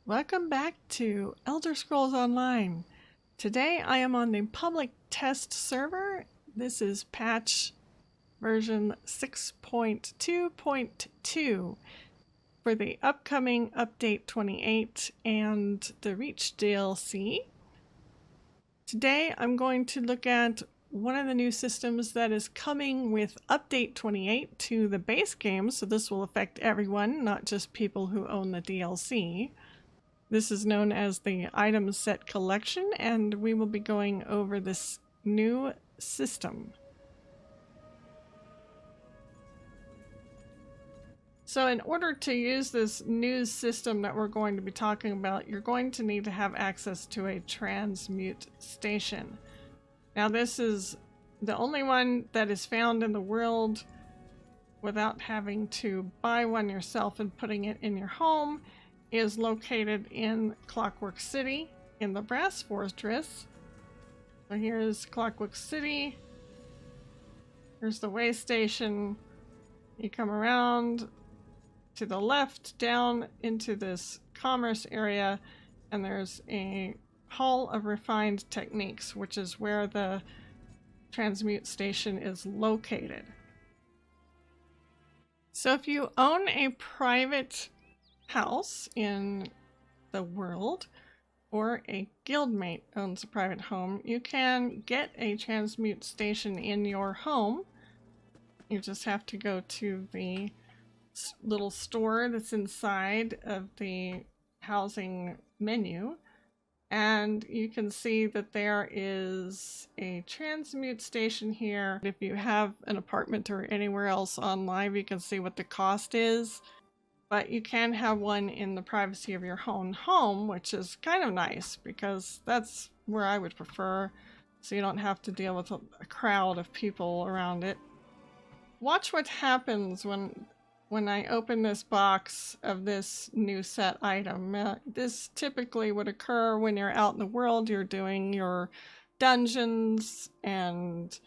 Welcome back to Elder Scrolls Online. Today I am on the public test server. This is patch version 6.2.2 for the upcoming update 28 and the Reach DLC. Today I'm going to look at one of the new systems that is coming with update 28 to the base game, so this will affect everyone, not just people who own the DLC. This is known as the item set collection, and we will be going over this new system. So in order to use this new system that we're going to be talking about, you're going to need to have access to a Transmute Station. Now this is the only one that is found in the world without having to buy one yourself and putting it in your home. Is located in Clockwork City in the Brass Fortress. So here's Clockwork City. Here's the way station. You come around to the left down into this commerce area, and there's a Hall of Refined Techniques, which is where the Transmute Station is located. So if you own a private house in the world, or a guildmate owns a private home, you can get a Transmute Station in your home. You just have to go to the little store that's inside of the housing menu, and you can see that there is a Transmute Station here. If you have an apartment or anywhere else on live, you can see what the cost is. But you can have one in the privacy of your own home, which is kind of nice because that's where I would prefer, so you don't have to deal with a crowd of people around it. Watch what happens when I open this box of this new set item. This typically would occur when you're out in the world, you're doing your dungeons and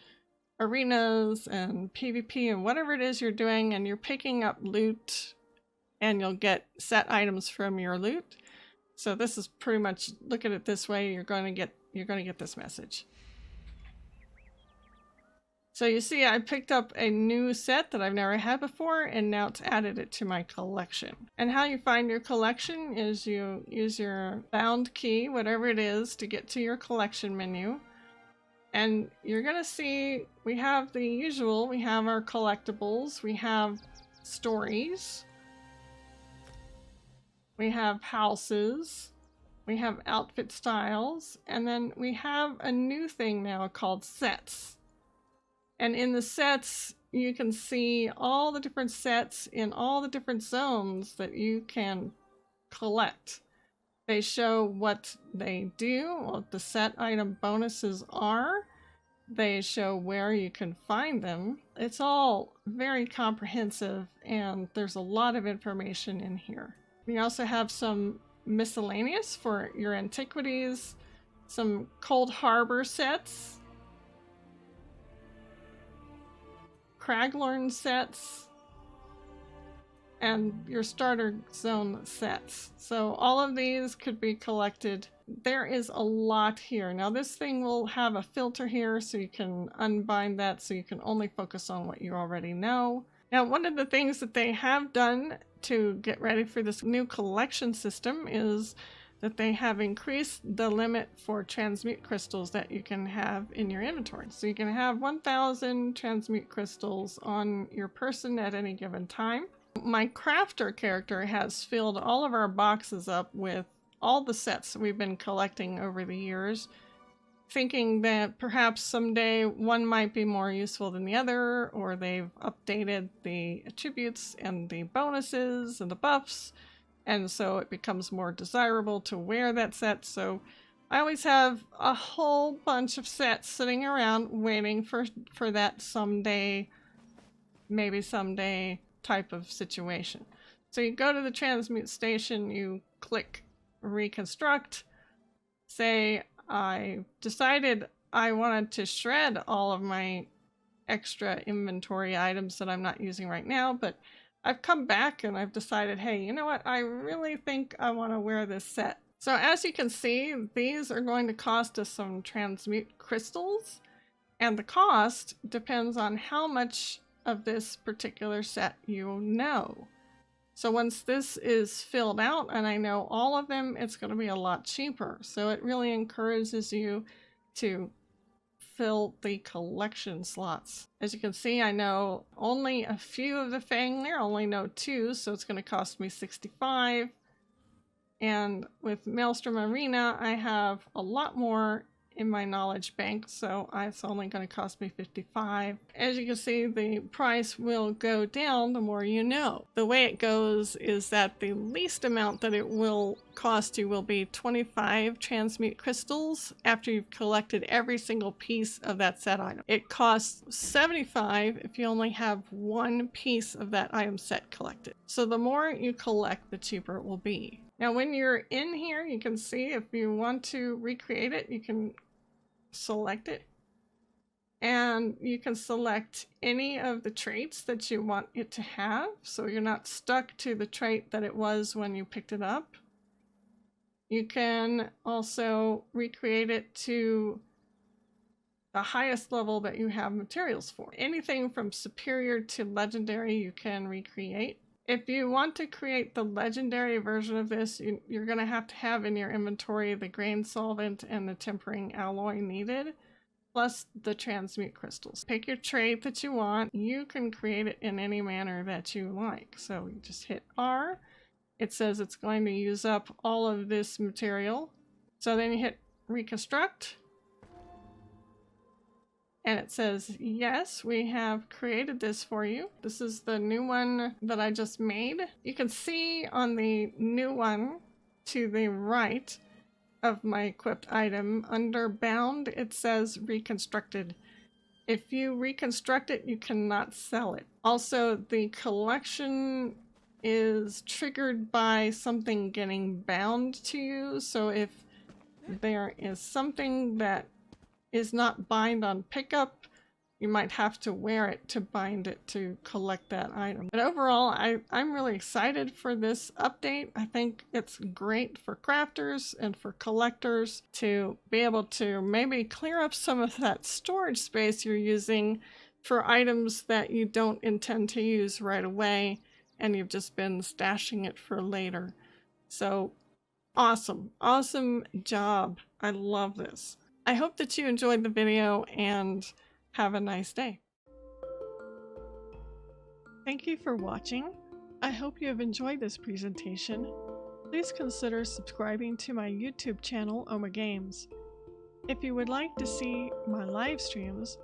arenas and PvP and whatever it is you're doing, and you're picking up loot. And you'll get set items from your loot. So this is pretty much, look at it this way, you're going to get this message. So you see I picked up a new set that I've never had before, and now it's added it to my collection. And how you find your collection is you use your bound key, whatever it is, to get to your collection menu. And you're going to see we have the usual, we have our collectibles, we have stories. We have houses, we have outfit styles, and then we have a new thing now called sets. And in the sets, you can see all the different sets in all the different zones that you can collect. They show what they do, what the set item bonuses are. They show where you can find them. It's all very comprehensive, and there's a lot of information in here. We also have some miscellaneous for your antiquities, some Cold Harbor sets, Craglorn sets, and your starter zone sets. So all of these could be collected. There is a lot here. Now this thing will have a filter here so you can unbind that so you can only focus on what you already know. Now one of the things that they have done to get ready for this new collection system is that they have increased the limit for transmute crystals that you can have in your inventory. So you can have 1,000 transmute crystals on your person at any given time. My crafter character has filled all of our boxes up with all the sets that we've been collecting over the years, thinking that perhaps someday one might be more useful than the other, or they've updated the attributes and the bonuses and the buffs, and so it becomes more desirable to wear that set. So I always have a whole bunch of sets sitting around waiting for that someday, maybe someday type of situation. So you go to the Transmute Station, you click Reconstruct, say I decided I wanted to shred all of my extra inventory items that I'm not using right now, but I've come back and I've decided, hey, you know what? I really think I want to wear this set. So as you can see, these are going to cost us some transmute crystals, and the cost depends on how much of this particular set you know. So once this is filled out and I know all of them, it's going to be a lot cheaper. So it really encourages you to fill the collection slots. As you can see, I know only a few of the Fang there, I only know 2, so it's going to cost me 65. And with Maelstrom Arena, I have a lot more in my knowledge bank, so it's only going to cost me 55. As you can see, the price will go down the more you know. The way it goes is that the least amount that it will cost you will be 25 transmute crystals after you've collected every single piece of that set item. It costs 75 if you only have one piece of that item set collected. So the more you collect, the cheaper it will be. Now when you're in here, you can see if you want to recreate it, you can select it, and you can select any of the traits that you want it to have, so you're not stuck to the trait that it was when you picked it up. You can also recreate it to the highest level that you have materials for. Anything from superior to legendary you can recreate. If you want to create the legendary version of this, you're going to have in your inventory the grain solvent and the tempering alloy needed, plus the transmute crystals. Pick your trait that you want. You can create it in any manner that you like. So you just hit R. It says it's going to use up all of this material. So then you hit Reconstruct. And it says, yes, we have created this for you. This is the new one that I just made. You can see on the new one to the right of my equipped item, under bound, it says reconstructed. If you reconstruct it, you cannot sell it. Also, the collection is triggered by something getting bound to you. So if there is something that is not bind on pickup, you might have to wear it to bind it to collect that item. But overall, I'm really excited for this update. I think it's great for crafters and for collectors to be able to maybe clear up some of that storage space you're using for items that you don't intend to use right away and you've just been stashing it for later. So awesome job. I love this. I hope that you enjoyed the video and have a nice day. Thank you for watching. I hope you have enjoyed this presentation. Please consider subscribing to my YouTube channel, Oma Games. If you would like to see my live streams,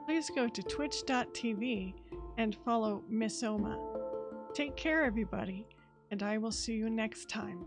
please go to twitch.tv and follow Miss Oma. Take care, everybody, and I will see you next time.